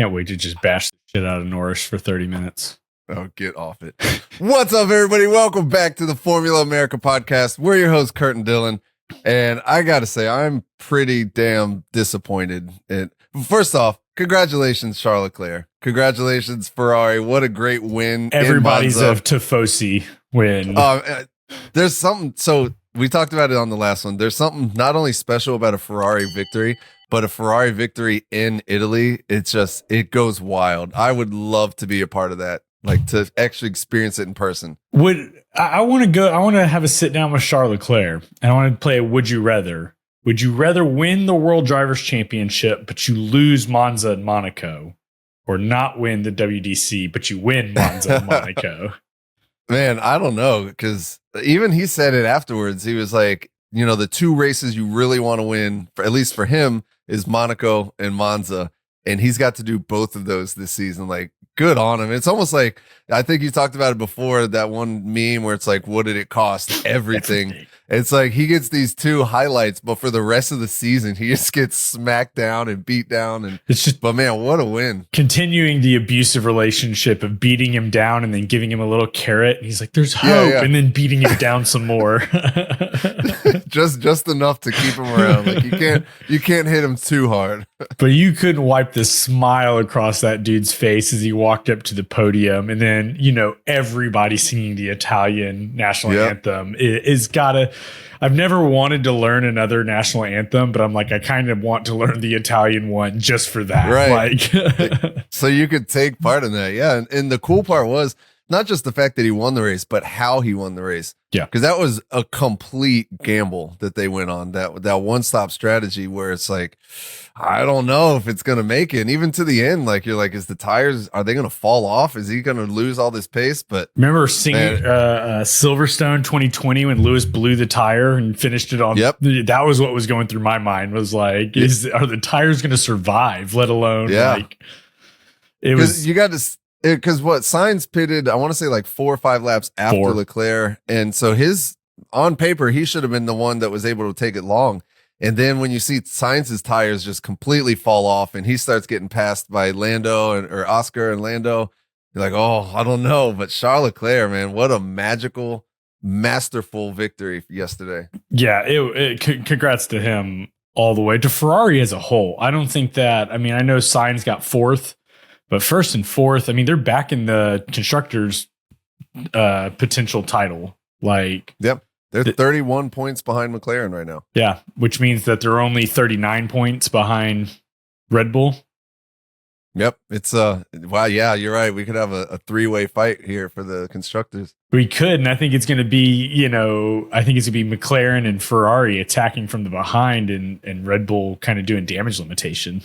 Can't wait to just bash the shit out of Norris for 30 minutes. Oh, get off it. What's up, everybody? Welcome back to the Formula America podcast. We're your hosts, Kurt and Dylan. And I got to say, I'm pretty damn disappointed. And first off, congratulations, Charles Leclerc. Congratulations, Ferrari. What a great win. Everybody's a Tifosi win. There's something. So we talked about it on the last one. There's something not only special about a Ferrari victory, but a Ferrari victory in Italy. It goes wild. I would love to be a part of that. Like to actually experience it in person. I want to have a sit down with Charles Leclerc and I want to play a would you rather. Would you rather win the World Drivers' Championship, but you lose Monza and Monaco, or not win the WDC, but you win Monza and Monaco? Man, I don't know, because even he said it afterwards. He was like, you know, the two races you really want to win, at least for him, is Monaco and Monza. And he's got to do both of those this season. Like, good on him. It's almost like, I think you talked about it before, that one meme where it's like, what did it cost? Everything. It's like he gets these two highlights, but for the rest of the season, he just gets smacked down and beat down. And it's just, but man, what a win. Continuing the abusive relationship of beating him down and then giving him a little carrot. And he's like, there's hope. Yeah. And then beating him down some more. just enough to keep him around. Like you can't hit him too hard. But you couldn't wipe the smile across that dude's face as he walked up to the podium. And then, you know, everybody singing the Italian national anthem is gotta. I've never wanted to learn another national anthem, but I'm like, I kind of want to learn the Italian one just for that. Right. Like, so you could take part in that. Yeah. And the cool part was not just the fact that he won the race, but how he won the race. Yeah. Because that was a complete gamble that they went on, that one-stop strategy where it's like, I don't know if it's going to make it. And even to the end, like, you're like, are they going to fall off? Is he going to lose all this pace? But remember singing Silverstone 2020 when Lewis blew the tire and finished it on? Yep. That was what was going through my mind, was like, are the tires going to survive, let alone like it was. You got to. Because what Sainz pitted, I want to say like 4 or 5 laps after Leclerc. And so on paper, he should have been the one that was able to take it long. And then when you see Sainz's tires just completely fall off and he starts getting passed by Lando or Oscar and Lando, you're like, oh, I don't know. But Charles Leclerc, man, what a magical, masterful victory yesterday. Yeah, congrats to him all the way. To Ferrari as a whole, I don't think that, I mean, I know Sainz got 4th. But first and fourth, I mean, they're back in the constructors' potential title. Like, yep, they're 31 points behind McLaren right now. Yeah, which means that they're only 39 points behind Red Bull. Yep, it's wow, yeah, you're right. We could have a 3-way fight here for the constructors. We could, and I think it's going to be, McLaren and Ferrari attacking from the behind, and Red Bull kind of doing damage limitation.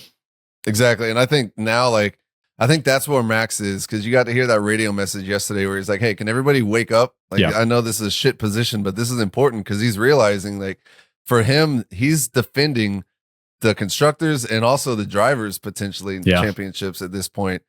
Exactly, and I think now, I think that's where Max is, because you got to hear that radio message yesterday where he's like, hey, can everybody wake up? Like, I know this is a shit position, but this is important, because he's realizing, like, for him, he's defending the constructors and also the drivers potentially in the championships at this point.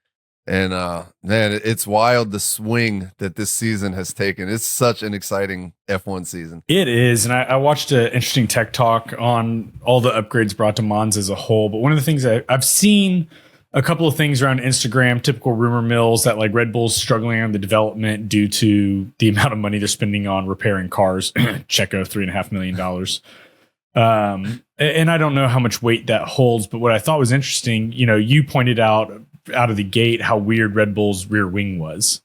And man, it's wild, the swing that this season has taken. It's such an exciting F1 season. It is. And I watched an interesting tech talk on all the upgrades brought to Monza as a whole. But one of the things I've seen a couple of things around Instagram, typical rumor mills, that like Red Bull's struggling on the development due to the amount of money they're spending on repairing cars. Checo, $3.5 million. And I don't know how much weight that holds, but what I thought was interesting, you pointed out of the gate how weird Red Bull's rear wing was.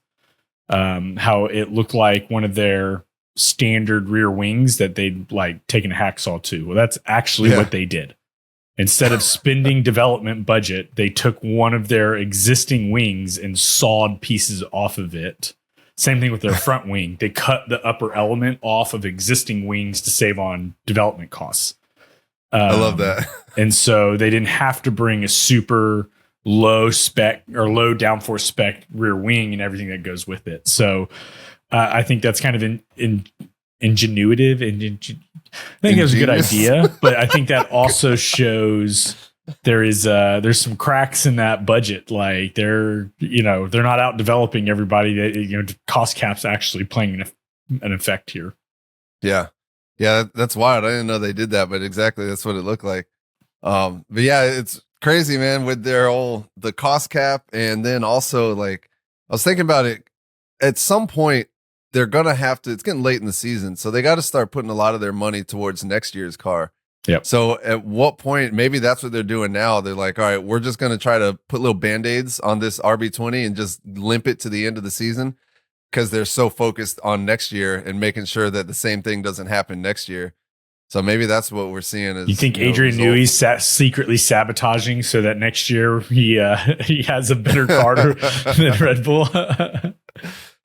How it looked like one of their standard rear wings that they'd like taken a hacksaw to. Well, that's actually what they did. Instead of spending development budget, they took one of their existing wings and sawed pieces off of it. Same thing with their front wing. They cut the upper element off of existing wings to save on development costs. I love that. And so they didn't have to bring a super low spec or low downforce spec rear wing and everything that goes with it. So I think that's kind of ingenuitive and I think it was a good idea, but I think that also shows there's some cracks in that budget. Like they're not out developing everybody. Cost caps actually playing an effect here. Yeah, that's wild. I didn't know they did that, but exactly that's what it looked like. But yeah, it's crazy, man, with the cost cap. And then also, like, I was thinking about it, at some point they're gonna have to, it's getting late in the season, so they got to start putting a lot of their money towards next year's car. Yep. So at what point, maybe that's what they're doing now. They're like, all right, we're just going to try to put little band-aids on this RB20 and just limp it to the end of the season, because they're so focused on next year and making sure that the same thing doesn't happen next year. So maybe that's what we're seeing. Is, you think Adrian Newey's secretly sabotaging so that next year he has a better car than Red Bull?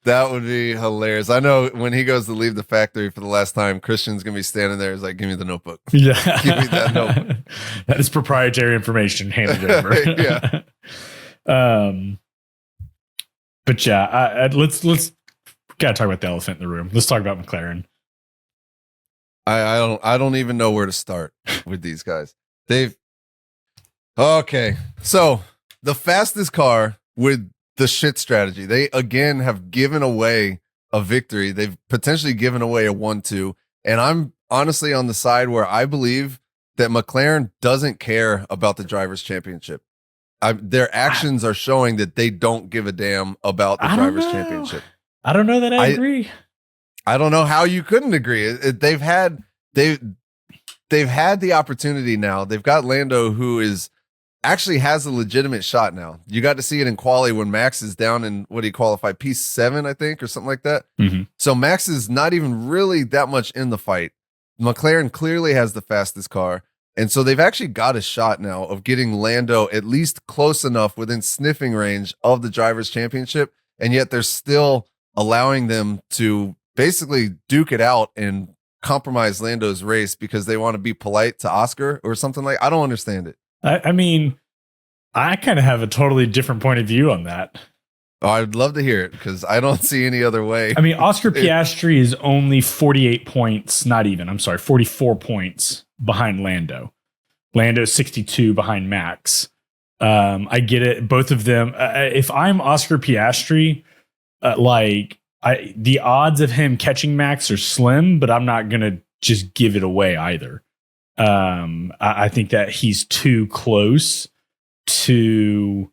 That would be hilarious. I know when he goes to leave the factory for the last time, Christian's going to be standing there. He's like, give me the notebook. Yeah. Give me that notebook. That is proprietary information. Hand it over. Yeah. But yeah, let's gotta talk about the elephant in the room. Let's talk about McLaren. I don't even know where to start with these guys. Okay. So the fastest car with the shit strategy. They again have given away a victory. They've potentially given away a 1-2. And I'm honestly on the side where I believe that McLaren doesn't care about the drivers' championship. Their actions are showing that they don't give a damn about the drivers' championship. I don't know that I agree. I don't know how you couldn't agree. They've had the opportunity now. They've got Lando, who actually has a legitimate shot now. You got to see it in quali when Max is down in, what do you qualify, P7, I think, or something like that. Mm-hmm. So Max is not even really that much in the fight. McLaren clearly has the fastest car. And so they've actually got a shot now of getting Lando at least close enough within sniffing range of the drivers' championship. And yet they're still allowing them to basically duke it out and compromise Lando's race because they want to be polite to Oscar or something like. I don't understand it. I mean, I kind of have a totally different point of view on that. Oh, I'd love to hear it because I don't see any other way. I mean, Oscar Piastri is only 48 points, 44 points behind Lando. Lando's 62 behind Max. I get it. Both of them. If I'm Oscar Piastri, the odds of him catching Max are slim, but I'm not going to just give it away either. I think that he's too close to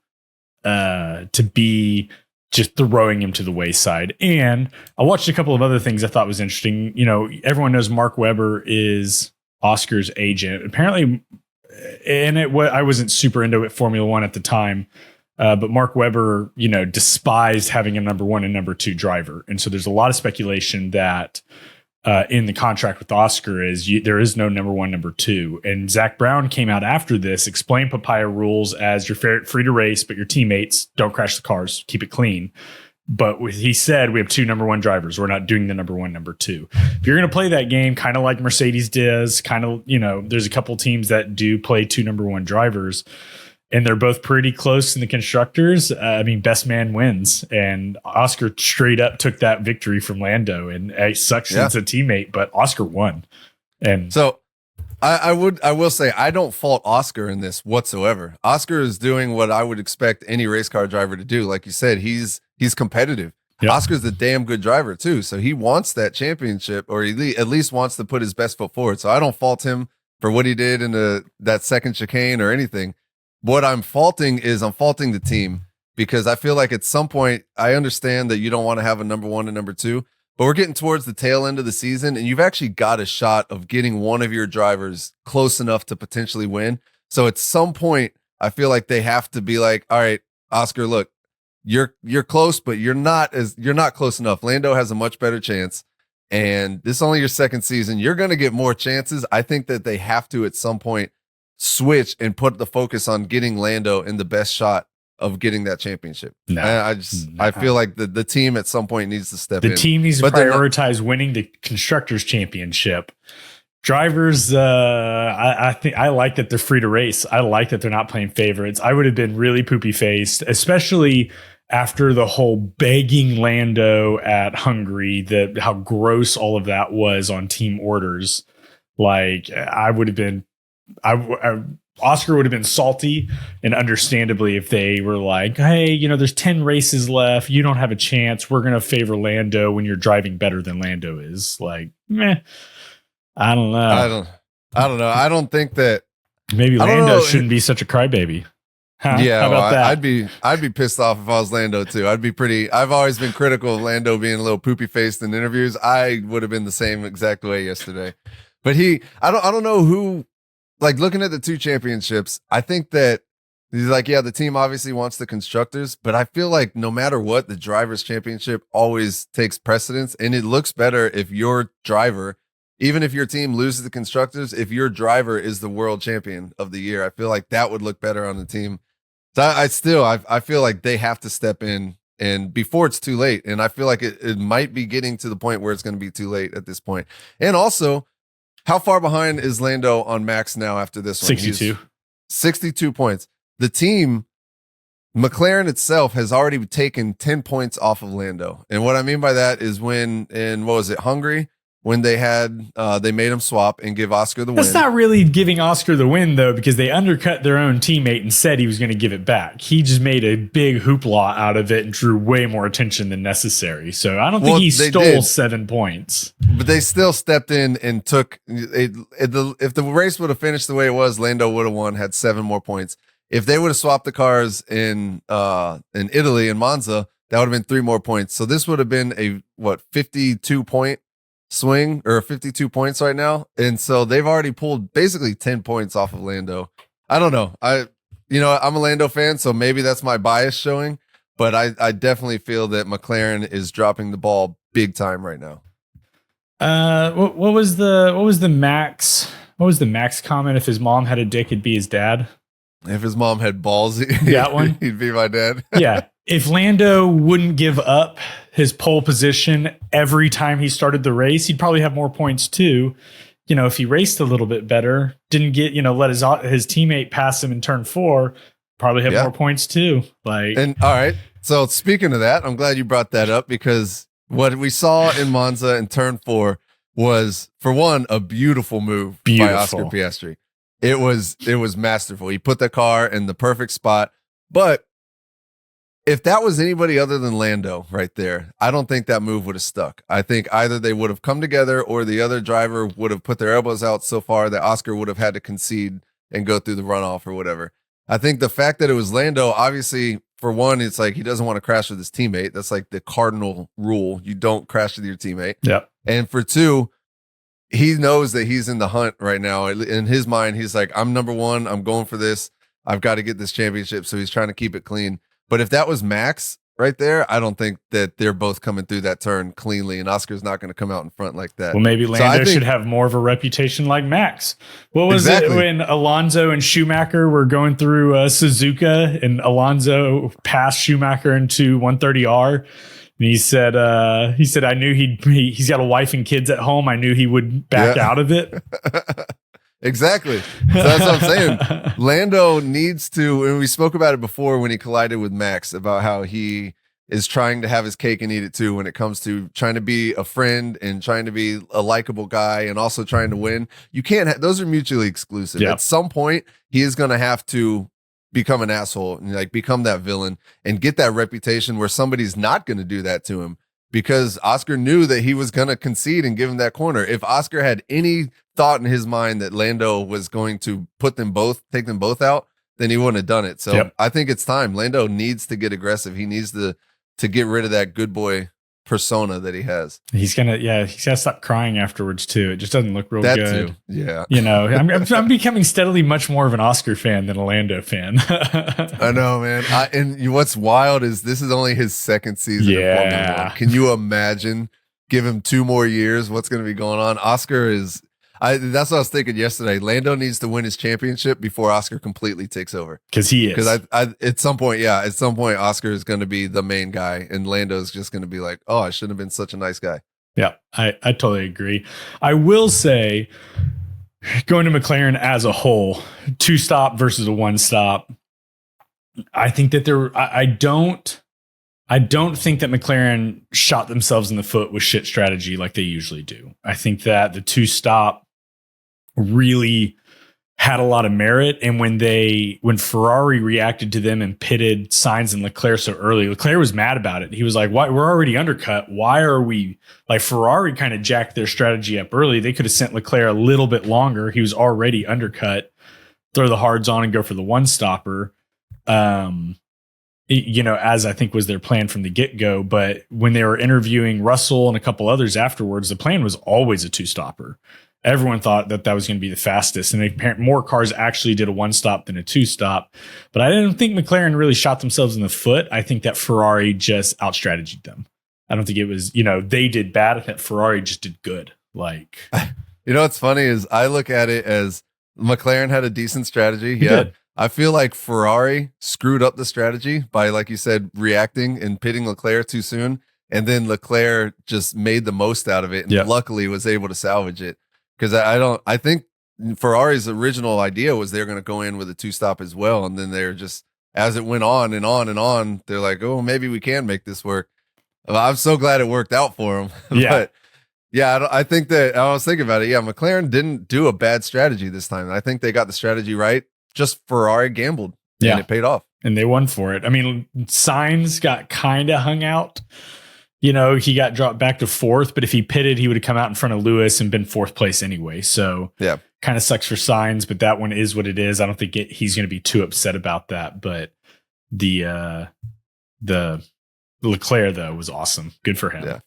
be just throwing him to the wayside. And I watched a couple of other things I thought was interesting. You know, everyone knows Mark Webber is Oscar's agent. Apparently, and I wasn't super into it, Formula One at the time. But Mark Webber, despised having a number one and number two driver. And so there's a lot of speculation that in the contract with Oscar there is no number one, number two. And Zach Brown came out after this, explained Papaya rules as you're free to race, but your teammates don't crash the cars, keep it clean. But he said, we have two number one drivers. We're not doing the number one, number two. If you're going to play that game, kind of like Mercedes does, there's a couple teams that do play two number one drivers. And they're both pretty close in the constructors. Best man wins. And Oscar straight up took that victory from Lando. And it sucks since a teammate, but Oscar won. And so I will say I don't fault Oscar in this whatsoever. Oscar is doing what I would expect any race car driver to do. Like you said, he's competitive. Yep. Oscar's a damn good driver too. So he wants that championship, or he at least wants to put his best foot forward. So I don't fault him for what he did in that second chicane or anything. What I'm faulting the team, because I feel like at some point, I understand that you don't want to have a number one and number two, but we're getting towards the tail end of the season and you've actually got a shot of getting one of your drivers close enough to potentially win. So at some point, I feel like they have to be like, all right, Oscar, look, you're close, but you're not close enough. Lando has a much better chance. And this is only your second season. You're going to get more chances. I think that they have to at some point switch and put the focus on getting Lando in the best shot of getting that championship. I feel like the team at some point needs to step in. The team needs to prioritize winning the constructors championship. Drivers, I think I like that they're free to race. I like that they're not playing favorites. I would have been really poopy faced, especially after the whole begging Lando at Hungary, how gross all of that was on team orders. Like I would have been, Oscar would have been salty, and understandably if they were like, hey, there's 10 races left. You don't have a chance. We're going to favor Lando when you're driving better than Lando is. Like, meh. I don't know. I don't know. I don't think that Maybe I don't Lando know. shouldn't be such a crybaby. Huh? Yeah, How about that? I'd be pissed off if I was Lando too. I've always been critical of Lando being a little poopy faced in interviews. I would have been the same exact way yesterday. But I don't know who, like, looking at the two championships, I think that he's like, yeah, the team obviously wants the constructors, but I feel like no matter what, the drivers championship always takes precedence, and it looks better if your driver, even if your team loses the constructors, if your driver is the world champion of the year, I feel like that would look better on the team. So I feel like they have to step in and before it's too late. And I feel like it might be getting to the point where it's going to be too late at this point. And also, how far behind is Lando on Max now after this one? 62. He's 62 points. The team, McLaren itself, has already taken 10 points off of Lando. And what I mean by that is when in, what was it, Hungary? When they had, they made him swap and give Oscar the win. That's not really giving Oscar the win, though, because they undercut their own teammate and said he was going to give it back. He just made a big hoopla out of it and drew way more attention than necessary. So I don't think he stole 7 points. But they still stepped in and took it. If the race would have finished the way it was, Lando would have won, had 7 more points. If they would have swapped the cars in Italy, in Monza, that would have been 3 more points. So this would have been a 52 point swing, or 52 points right now. And so they've already pulled basically 10 points off of Lando. I don't know. I'm a Lando fan, so maybe that's my bias showing, but I definitely feel that McLaren is dropping the ball big time right now. What was the Max comment? If his mom had a dick, it'd be his dad. If his mom had balls, that one, he'd be my dad. Yeah. If Lando wouldn't give up his pole position every time he started the race, he'd probably have more points too. If he raced a little bit better, didn't get, let his teammate pass him in turn 4, probably have more points too. And all right. So speaking of that, I'm glad you brought that up, because what we saw in Monza in turn 4 was, for one, a beautiful move by Oscar Piastri. It was masterful. He put the car in the perfect spot. But if that was anybody other than Lando right there, I don't think that move would have stuck. I think either they would have come together or the other driver would have put their elbows out so far that Oscar would have had to concede and go through the runoff or whatever. I think the fact that it was Lando, obviously, for one, it's like he doesn't want to crash with his teammate. That's like the cardinal rule. You don't crash with your teammate. Yeah. And for two, he knows that he's in the hunt right now. In his mind, he's like, I'm number 1. I'm going for this. I've got to get this championship. So he's trying to keep it clean. But if that was Max right there, I don't think that they're both coming through that turn cleanly, and Oscar's not going to come out in front like that. Well, maybe Lando should have more of a reputation like Max. What was it when Alonso and Schumacher were going through Suzuka, and Alonso passed Schumacher into 130R? And he said, I knew he's got a wife and kids at home. I knew he would back out of it. Exactly. So that's what I'm saying. Lando needs to, and we spoke about it before when he collided with Max, about how he is trying to have his cake and eat it too when it comes to trying to be a friend and trying to be a likable guy and also trying to win. You can't, those are mutually exclusive. At some point, he is going to have to become an asshole and like become that villain and get that reputation where somebody's not going to do that to him, because Oscar knew that he was going to concede and give him that corner. If Oscar had any thought in his mind that Lando was going to take them both out, then he wouldn't have done it. So I think it's time. Lando needs to get aggressive. He needs to get rid of that good boy persona that he has. He's got to stop crying afterwards too. It just doesn't look real good. Too. Yeah. I'm becoming steadily much more of an Oscar fan than a Lando fan. I know, man. And what's wild is this is only his second season in Formula 1. Can you imagine? Give him 2 more years. What's going to be going on? Oscar is, that's what I was thinking yesterday. Lando needs to win his championship before Oscar completely takes over. Because he is. Because at some point, Oscar is going to be the main guy, and Lando's just going to be like, oh, I shouldn't have been such a nice guy. Yeah, I totally agree. I will say, going to McLaren as a whole, 2-stop versus a 1-stop, I think that I don't think that McLaren shot themselves in the foot with shit strategy like they usually do. I think that the 2-stop really had a lot of merit. And when Ferrari reacted to them and pitted Sainz and Leclerc so early, Leclerc was mad about it. He was like, "Why? We're already undercut. Why are we?" Like, Ferrari kind of jacked their strategy up early. They could have sent Leclerc a little bit longer. He was already undercut. throw the hards on and go for the one stopper. As I think was their plan from the get-go. But when they were interviewing Russell and a couple others afterwards, the plan was always a two-stopper. Everyone thought that was going to be the fastest, and more cars actually did a one-stop than a two-stop. But I didn't think McLaren really shot themselves in the foot. I think that Ferrari just outstrategied them. I don't think it was, they did bad. I think Ferrari just did good. Like, what's funny is I look at it as McLaren had a decent strategy. Yeah. I feel like Ferrari screwed up the strategy by, like you said, reacting and pitting Leclerc too soon. And then Leclerc just made the most out of it and luckily was able to salvage it. Because I think Ferrari's original idea was they're going to go in with a two-stop as well. And then they're just, as it went on and on and on, they're like, oh, maybe we can make this work. I'm so glad it worked out for them. Yeah. But yeah, I think that I was thinking about it. Yeah, McLaren didn't do a bad strategy this time. I think they got the strategy right. Just Ferrari gambled and it paid off. And they won for it. I mean, Sainz got kind of hung out. He got dropped back to fourth, but if he pitted, he would have come out in front of Lewis and been fourth place anyway. So yeah, kind of sucks for Sainz, but that one is what it is. I don't think he's going to be too upset about that. But the Leclerc though was awesome. Good for him. Yeah,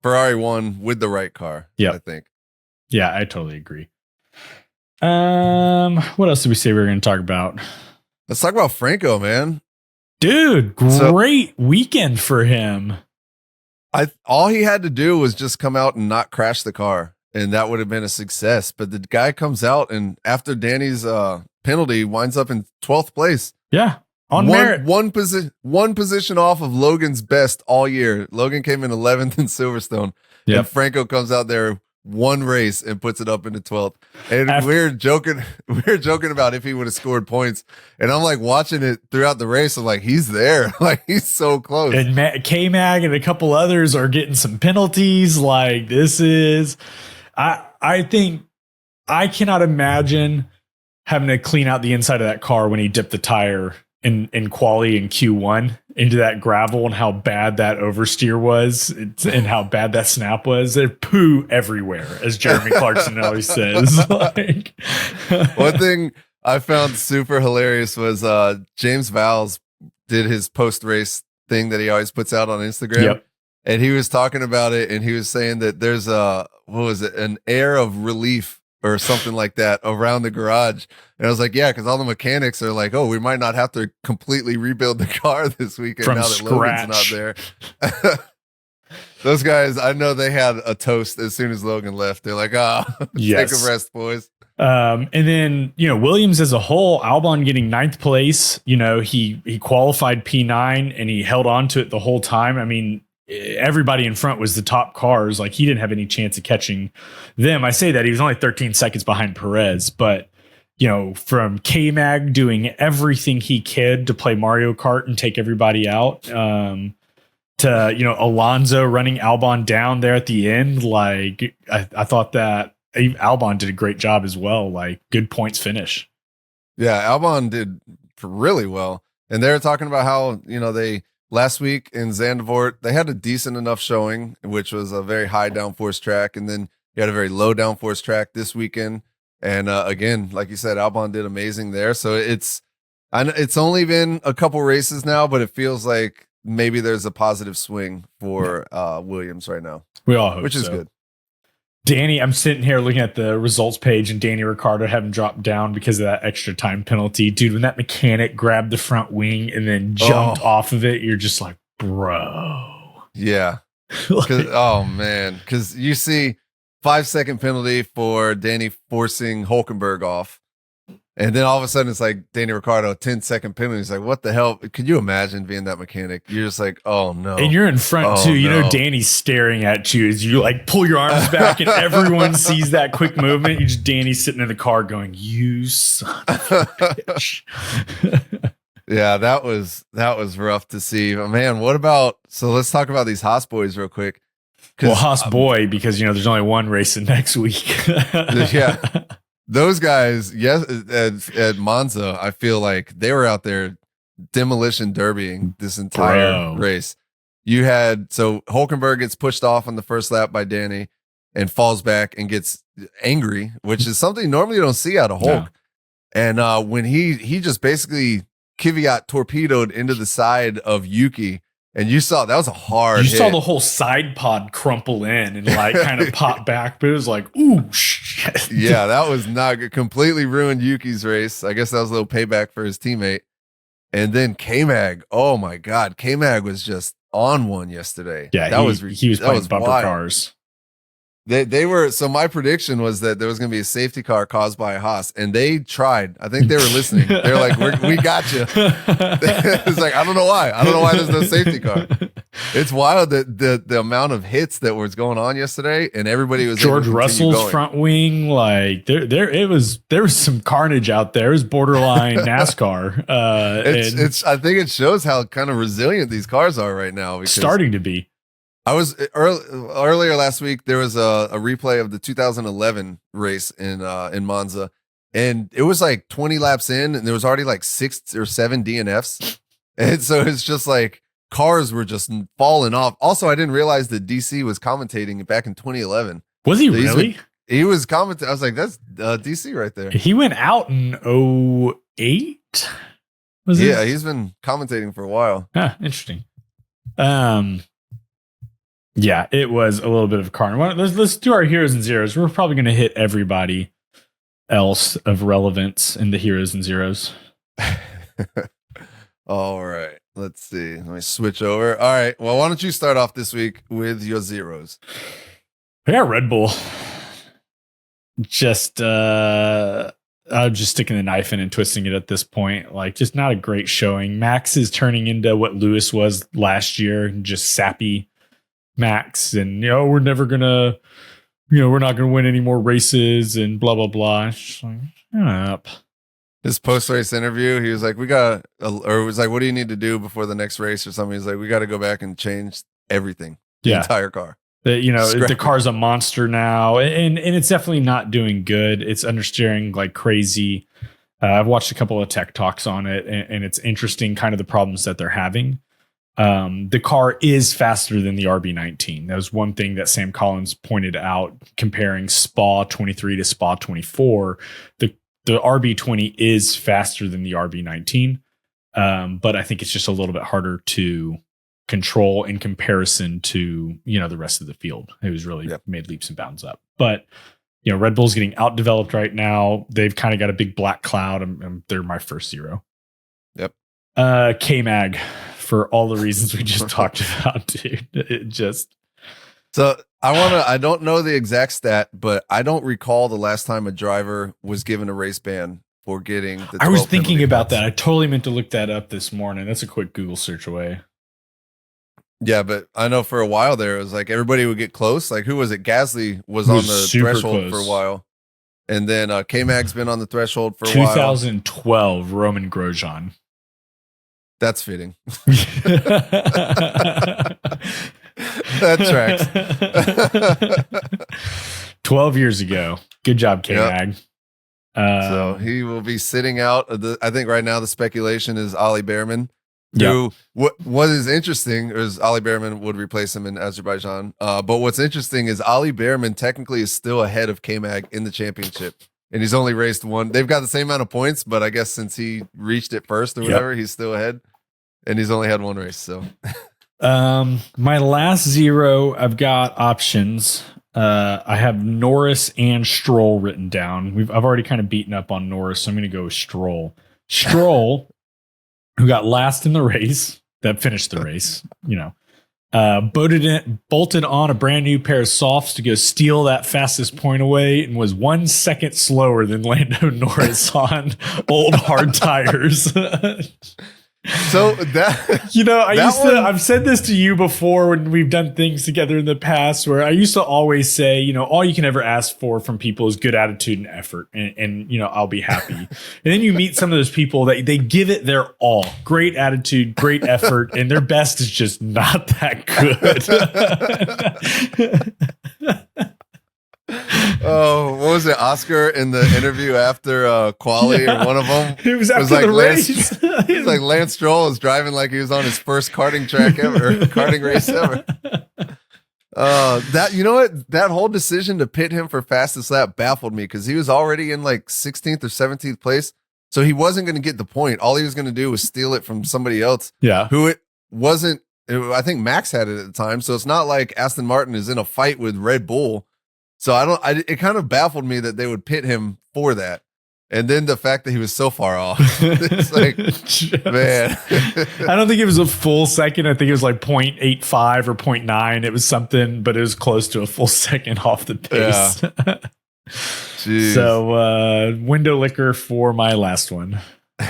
Ferrari won with the right car. Yeah, I think. Yeah, I totally agree. What else did we say we were going to talk about? Let's talk about Franco, man. Dude, great weekend for him. All he had to do was just come out and not crash the car, and that would have been a success. But the guy comes out, and after Danny's penalty, winds up in 12th place. Yeah, on merit. One position off of Logan's best all year. Logan came in 11th in Silverstone, and Franco comes out there one race and puts it up into 12th. And we're joking about if he would have scored points. And I'm like watching it throughout the race. I'm like, he's there. Like, he's so close. And K-Mag and a couple others are getting some penalties. Like, this is, I think I cannot imagine having to clean out the inside of that car when he dipped the tire in quali in Q1 into that gravel, and how bad that oversteer was and how bad that snap was. There's poo everywhere, as Jeremy Clarkson always says. Like, one thing I found super hilarious was James Vowles did his post-race thing that he always puts out on Instagram. And he was talking about it, and he was saying that there's an air of relief or something like that around the garage. And I was like, yeah, because all the mechanics are like, oh, we might not have to completely rebuild the car this weekend from now that scratch. Logan's not there. Those guys, I know they had a toast as soon as Logan left. They're like, take a rest, boys. And then, Williams as a whole, Albon getting 9th place, he qualified P9 and he held on to it the whole time. I mean, everybody in front was the top cars. Like, he didn't have any chance of catching them. I say that he was only 13 seconds behind Perez, but from K-Mag doing everything he could to play Mario Kart and take everybody out, to Alonso running Albon down there at the end. Like, I thought that Albon did a great job as well. Like, good points finish. Yeah, Albon did really well. And they were talking about how, they last week in Zandvoort, they had a decent enough showing, which was a very high downforce track. And then you had a very low downforce track this weekend. And again, like you said, Albon did amazing there. So it's only been a couple races now, but it feels like maybe there's a positive swing for Williams right now. We all hope which is good. Danny, I'm sitting here looking at the results page, and Danny Ricciardo having dropped down because of that extra time penalty. Dude, when that mechanic grabbed the front wing and then jumped off of it, you're just like, bro. Yeah. Oh, man. Because you see 5-second penalty for Danny forcing Hülkenberg off. And then all of a sudden it's like Danny Ricciardo, 10-second penalty. He's like, what the hell? Could you imagine being that mechanic? You're just like, oh no. And you're in front too. No. Danny's staring at you as you like pull your arms back and everyone sees that quick movement. You just Danny's sitting in the car going, you son of a bitch. Yeah, that was rough to see. But man, so let's talk about these Haas boys real quick. Well, Haas boy, because there's only one racing next week. Yeah. Those guys, yes, at Monza, I feel like they were out there demolition derbying this entire race. So Hülkenberg gets pushed off on the first lap by Danny and falls back and gets angry, which is something normally you don't see out of Hulk. And when he just basically Kvyat torpedoed into the side of Yuki, and you saw that was a hard hit. Saw the whole side pod crumple in and like kind of pop back, but it was like, ooh, shit. Yeah, that was not good. Completely ruined Yuki's race. I guess that was a little payback for his teammate. And then K-Mag, oh my God, K-Mag was just on one yesterday. Yeah, he was playing bumper cars. They were, so my prediction was that there was going to be a safety car caused by a Haas, and they tried. I think they were listening. They're like, we got you. It's like, I don't know why. I don't know why there's no safety car. It's wild that the amount of hits that was going on yesterday, and everybody was George Russell's front wing. Like there was some carnage out there. It was borderline NASCAR. I think it shows how kind of resilient these cars are right now. Starting to be. I was earlier last week. There was a replay of the 2011 race in Monza, and it was like 20 laps in, and there was already like 6 or 7 DNFs, and so it's just like cars were just falling off. Also, I didn't realize that DC was commentating back in 2011. Was he really? He was commentating. I was like, that's DC right there. He went out in 2008. Yeah, he's been commentating for a while. Huh, interesting. Yeah, it was a little bit of a car. Let's do our heroes and zeros. We're probably going to hit everybody else of relevance in the heroes and zeros. All right. Let's see. Let me switch over. All right. Well, why don't you start off this week with your zeros? Yeah, Red Bull. I'm just sticking the knife in and twisting it at this point. Like, just not a great showing. Max is turning into what Lewis was last year, just sappy Max, and we're never gonna, we're not gonna win any more races and blah blah blah. Just like, shut up. His post-race interview, he was like, or it was like, what do you need to do before the next race or something? He's like, we got to go back and change everything, the entire car. The car's a monster now, and it's definitely not doing good. It's understeering like crazy. I've watched a couple of tech talks on it, and it's interesting kind of the problems that they're having. The car is faster than the RB19. That was one thing that Sam Collins pointed out, comparing Spa 23 to Spa 24. The RB20 is faster than the RB19, but I think it's just a little bit harder to control in comparison to the rest of the field. It was really made leaps and bounds up. But Red Bull's getting outdeveloped right now. They've kind of got a big black cloud, and they're my first zero. Yep. K-Mag. For all the reasons we just talked about, dude. It just. So I don't know the exact stat, but I don't recall the last time a driver was given a race ban for getting the 12 I was thinking about points. that. I totally meant to look that up this morning. That's a quick Google search away. Yeah, but I know for a while there, it was like everybody would get close. Like, who was it? Gasly was on the threshold for a while. And then K-Mag's been on the threshold for a while. 2012, Roman Grosjean. That's fitting. That tracks. 12 years ago. Good job, K-Mag. Yep. So he will be sitting out. I think right now the speculation is Ollie Behrman. Who, what is interesting is Ollie Behrman would replace him in Azerbaijan. But what's interesting is Ollie Behrman technically is still ahead of K-Mag in the championship. And he's only raced one. They've got the same amount of points, but I guess since he reached it first or whatever, he's still ahead. And he's only had one race. So my last zero, I've got options. I have Norris and Stroll written down. I've already kind of beaten up on Norris, so I'm going to go with Stroll. Stroll, who got last in the race, that finished the race, bolted on a brand new pair of softs to go steal that fastest point away, and was 1 second slower than Lando Norris on old hard tires. So that I've said this to you before when we've done things together in the past, where I used to always say, all you can ever ask for from people is good attitude and effort, and I'll be happy. And then you meet some of those people that they give it their all, great attitude, great effort, and their best is just not that good. Oh, what was it? Oscar in the interview after Quali, or one of them? It was after the race. It's like Lance Stroll was driving like he was on his first karting track ever, karting race ever. That, you know what? That whole decision to pit him for fastest lap baffled me because he was already in like 16th or 17th place. So he wasn't going to get the point. All he was going to do was steal it from somebody else. Yeah. Who it wasn't. I think Max had it at the time. So it's not like Aston Martin is in a fight with Red Bull. So it kind of baffled me that they would pit him for that. And then the fact that he was so far off, it's like, man. I don't think it was a full second. I think it was like 0.85 or 0.9. It was something, but it was close to a full second off the pace. Yeah. So window liquor for my last one. All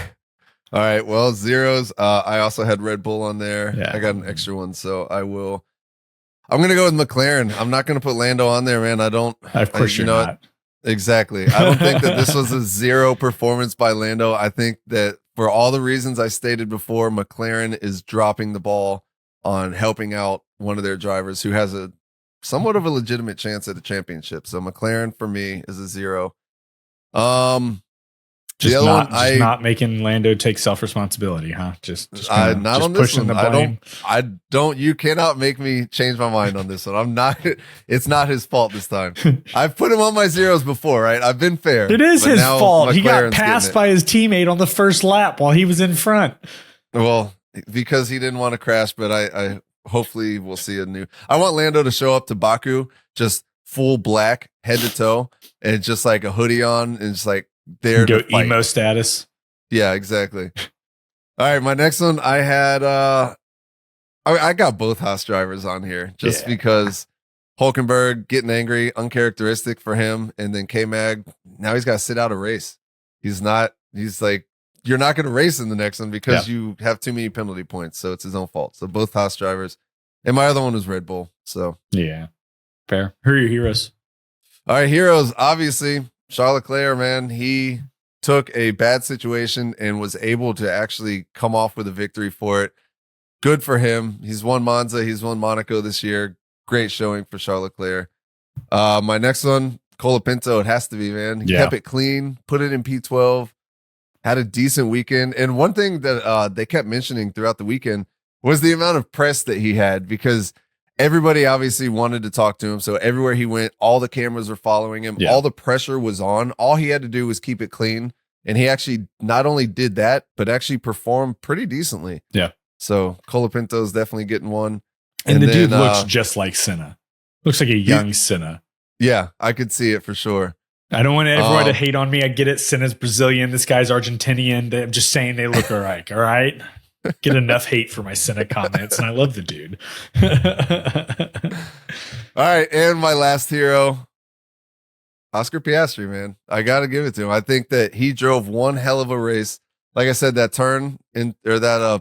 right. Well, zeros. I also had Red Bull on there. Yeah. I got an extra one, so I'm going to go with McLaren. I'm not going to put Lando on there, man. Of course you're not. Exactly. I don't think that this was a zero performance by Lando. I think that for all the reasons I stated before, McLaren is dropping the ball on helping out one of their drivers who has a somewhat of a legitimate chance at a championship. So McLaren for me is a zero. Just not making Lando take self-responsibility, huh? Just not on this pushing one. the blame. I don't. You cannot make me change my mind on this one. I'm not. It's not his fault this time. I've put him on my zeros before, right? I've been fair. It is his fault. McLaren's he got passed by his teammate on the first lap while he was in front. Well, because he didn't want to crash, but I hopefully we'll see a new. I want Lando to show up to Baku just full black, head to toe, and just like a hoodie on, and just like. There go emo status. Yeah, exactly. All right, my next one I had I got both Haas drivers on here just because Hulkenberg getting angry, uncharacteristic for him, and then K-Mag, now he's got to sit out a race. He's like, you're not going to race in the next one because you have too many penalty points, so it's his own fault. So both Haas drivers. And my other one was Red Bull. So yeah. Fair. Who are your heroes? All right, heroes, obviously Charles Leclerc, man, he took a bad situation and was able to actually come off with a victory for it. Good for him. He's won Monza. He's won Monaco this year. Great showing for Charles Leclerc. My next one, Colapinto, it has to be, man. He kept it clean, put it in P12, had a decent weekend. And one thing that they kept mentioning throughout the weekend was the amount of press that he had because everybody obviously wanted to talk to him. So everywhere he went, all the cameras were following him. Yeah. All the pressure was on. All he had to do was keep it clean. And he actually not only did that, but actually performed pretty decently. Yeah. So Colapinto is definitely getting one. And the dude looks just like Senna. Looks like a young Senna. Yeah, I could see it for sure. I don't want everyone to hate on me. I get it. Senna's Brazilian. This guy's Argentinian. I'm just saying they look alike. All right. Get enough hate for my Senna comments, and I love the dude. All right, and my last hero, Oscar Piastri, man. I got to give it to him. I think that he drove one hell of a race. Like I said, that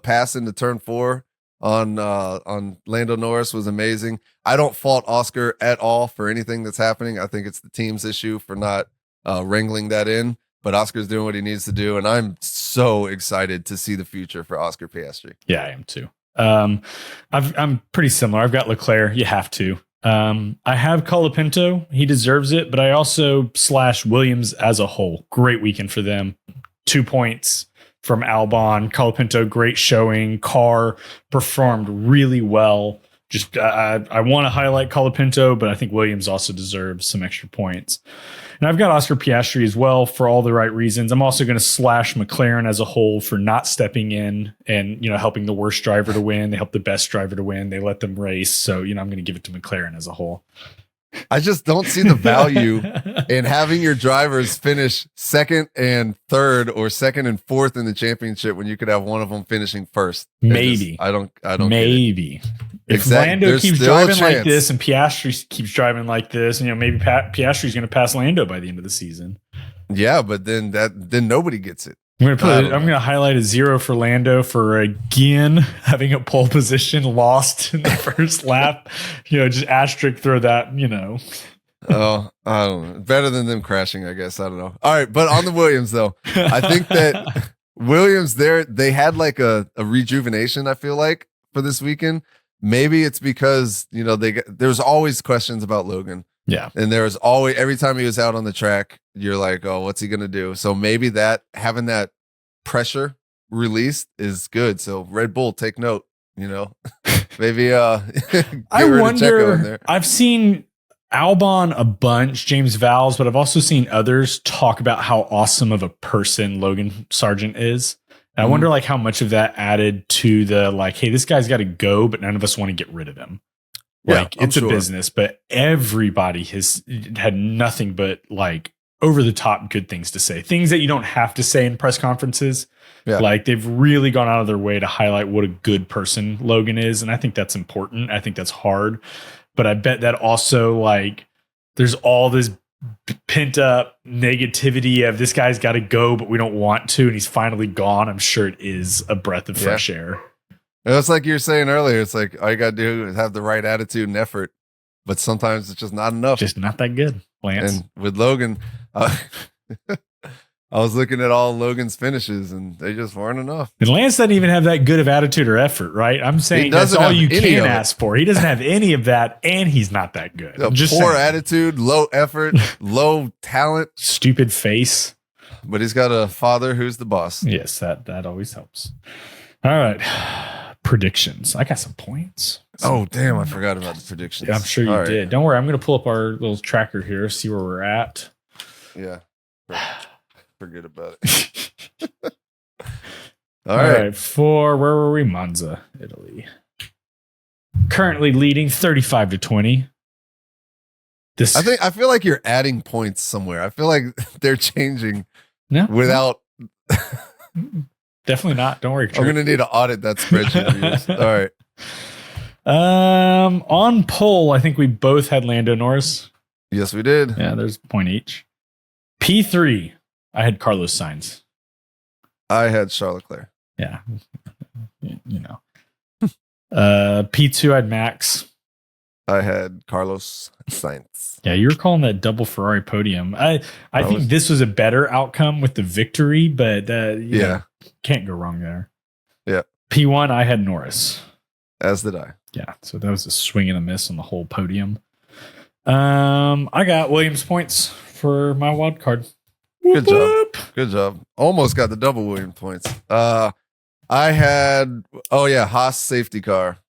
pass into turn 4 on Lando Norris was amazing. I don't fault Oscar at all for anything that's happening. I think it's the team's issue for not wrangling that in. But Oscar's doing what he needs to do, and I'm so excited to see the future for Oscar Piastri. Yeah, I am too. I'm pretty similar. I've got Leclerc. You have to. I have Colapinto. He deserves it, but I also slash Williams as a whole. Great weekend for them. 2 points from Albon. Colapinto, great showing. Car performed really well. Just I want to highlight Colapinto, but I think Williams also deserves some extra points. And I've got Oscar Piastri as well for all the right reasons. I'm also going to slash McLaren as a whole for not stepping in and, helping the worst driver to win. They help the best driver to win. They let them race. So, I'm going to give it to McLaren as a whole. I just don't see the value in having your drivers finish second and third or second and fourth in the championship when you could have one of them finishing first. Maybe. I don't Maybe. If Lando keeps driving like this and Piastri keeps driving like this, maybe Piastri's going to pass Lando by the end of the season. Yeah, but then nobody gets it. I'm going to highlight a 0 for Lando for again having a pole position lost in the first lap. Just asterisk throw that. Oh, I don't know. Better than them crashing, I guess. I don't know. All right, but on the Williams though, I think that Williams they had like a rejuvenation. I feel like for this weekend. Maybe it's because, there's always questions about Logan. Yeah. And there was always, every time he was out on the track, you're like, oh, what's he going to do? So maybe having that pressure released is good. So Red Bull, take note, Maybe I wonder. I've seen Albon a bunch, James Vowles, but I've also seen others talk about how awesome of a person Logan Sargent is. And I wonder like how much of that added to the like, hey, this guy's got to go, but none of us want to get rid of him. Like it's a business, but everybody has had nothing but like over the top good things to say, things that you don't have to say in press conferences. Yeah. Like they've really gone out of their way to highlight what a good person Logan is. And I think that's important. I think that's hard, but I bet that also like there's all this pent up negativity of this guy's got to go, but we don't want to. And he's finally gone. I'm sure it is a breath of fresh air. It's like you were saying earlier. It's like all you got to do is have the right attitude and effort, but sometimes it's just not enough. Just not that good, Lance. And with Logan, I was looking at all Logan's finishes, and they just weren't enough. And Lance doesn't even have that good of attitude or effort, right? I'm saying that's all you can ask for. He doesn't have any of that, and he's not that good. Just poor attitude, low effort, low talent, stupid face. But he's got a father who's the boss. Yes, that always helps. All right. Predictions. I got some points. Oh, damn. I forgot about the predictions. Yeah, I'm sure you did. Don't worry. I'm going to pull up our little tracker here, see where we're at. Yeah. Forget about it. All right. For where were we? Monza, Italy. Currently leading 35-20. I feel like you're adding points somewhere. I feel like they're changing without. Definitely not. Don't worry. I'm going to need to audit that spreadsheet. All right. On poll, I think we both had Lando Norris. Yes, we did. Yeah, there's a point each. P3, I had Carlos Sainz. I had Charles Leclerc. Yeah. You know. P2, I had Max. I had Carlos Sainz. Yeah, you were calling that double Ferrari podium. I think this was a better outcome with the victory, but know, can't go wrong there. Yeah. P1, I had Norris. As did I. Yeah, so that was a swing and a miss on the whole podium. I got Williams points for my wild card. Good job. Good job. Almost got the double Williams points. I had Haas safety car,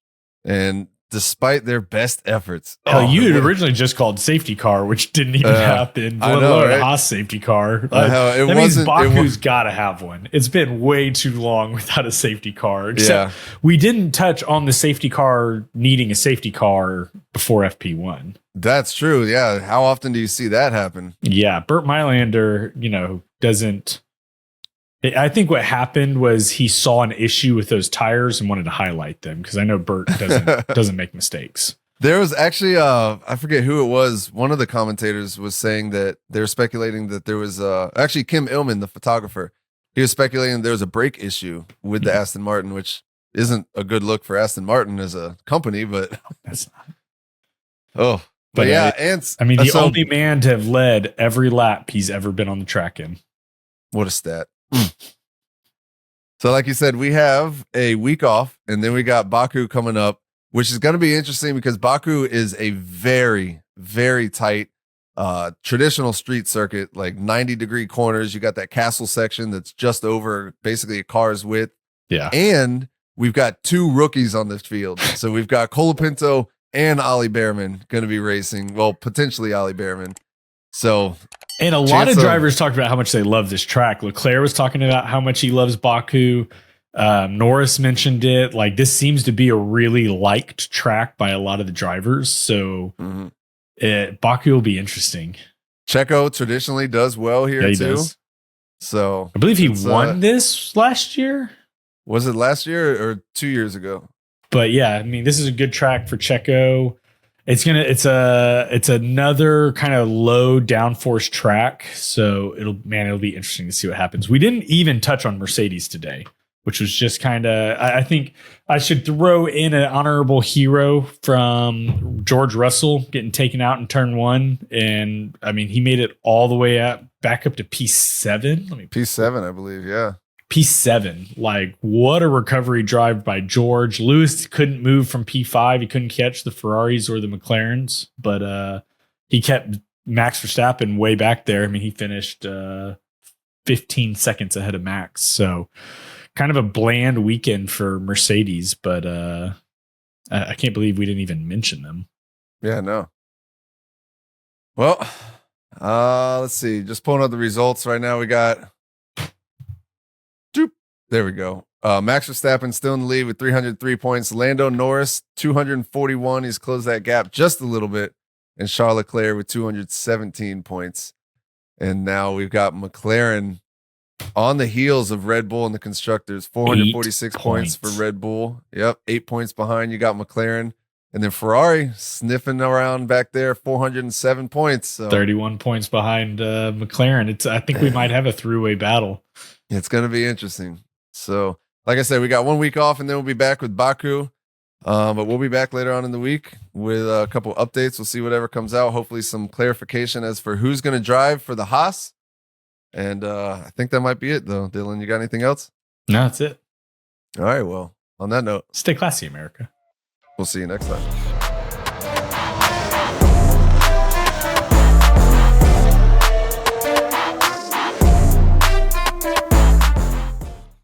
and despite their best efforts. You had originally just called safety car, which didn't even happen. I know, right? Haas safety car. That means Baku's got to have one. It's been way too long without a safety car. Except we didn't touch on the safety car needing a safety car before FP1. That's true. Yeah. How often do you see that happen? Yeah. Burt Mylander, doesn't. I think what happened was he saw an issue with those tires and wanted to highlight them because I know Burt doesn't make mistakes. There was actually I forget who it was. One of the commentators was saying that they're speculating that there was actually Kim Illman, the photographer. He was speculating there was a brake issue with the Aston Martin, which isn't a good look for Aston Martin as a company, but that's not. Oh, but yeah, the only man to have led every lap he's ever been on the track in. What a stat. So like you said, we have a week off, and then we got Baku coming up, which is going to be interesting because Baku is a very, very tight traditional street circuit, like 90-degree corners. You got that castle section that's just over basically a car's width. Yeah. And we've got two rookies on this field. So we've got Colapinto and Ollie Behrman going to be racing. Well, potentially Ollie Behrman. So... And a lot of drivers talked about how much they love this track. Leclerc was talking about how much he loves Baku. Norris mentioned it. Like, this seems to be a really liked track by a lot of the drivers. So Baku will be interesting. Checo traditionally does well here too. Does. So I believe he won this last year. Was it last year or 2 years ago? But yeah, I mean, this is a good track for Checo. It's another kind of low downforce track. So it'll be interesting to see what happens. We didn't even touch on Mercedes today, which was just kind of, I think I should throw in an honorable hero from George Russell getting taken out in turn one. And I mean, he made it all the way back up to P7. P7, I believe. Yeah. P7, like what a recovery drive by George. Lewis couldn't move from P5. He couldn't catch the Ferraris or the McLarens, but he kept Max Verstappen way back there. I mean, he finished 15 seconds ahead of Max. So kind of a bland weekend for Mercedes, but I can't believe we didn't even mention them. Yeah, no. Well, let's see. Just pulling up the results right now. We got. Doop. There we go. Max Verstappen still in the lead with 303 points. Lando Norris, 241. He's closed that gap just a little bit. And Charles Leclerc with 217 points. And now we've got McLaren on the heels of Red Bull and the constructors. 446 points for Red Bull. Yep, 8 points behind. You got McLaren. And then Ferrari sniffing around back there, 407 points. So 31 points behind McLaren. I think we might have a three-way battle. It's going to be interesting. So, like I said, we got 1 week off, and then we'll be back with Baku. But we'll be back later on in the week with a couple updates. We'll see whatever comes out. Hopefully some clarification as for who's going to drive for the Haas. And I think that might be it, though. Dylan, you got anything else? No, that's it. All right. Well, on that note, stay classy, America. We'll see you next time.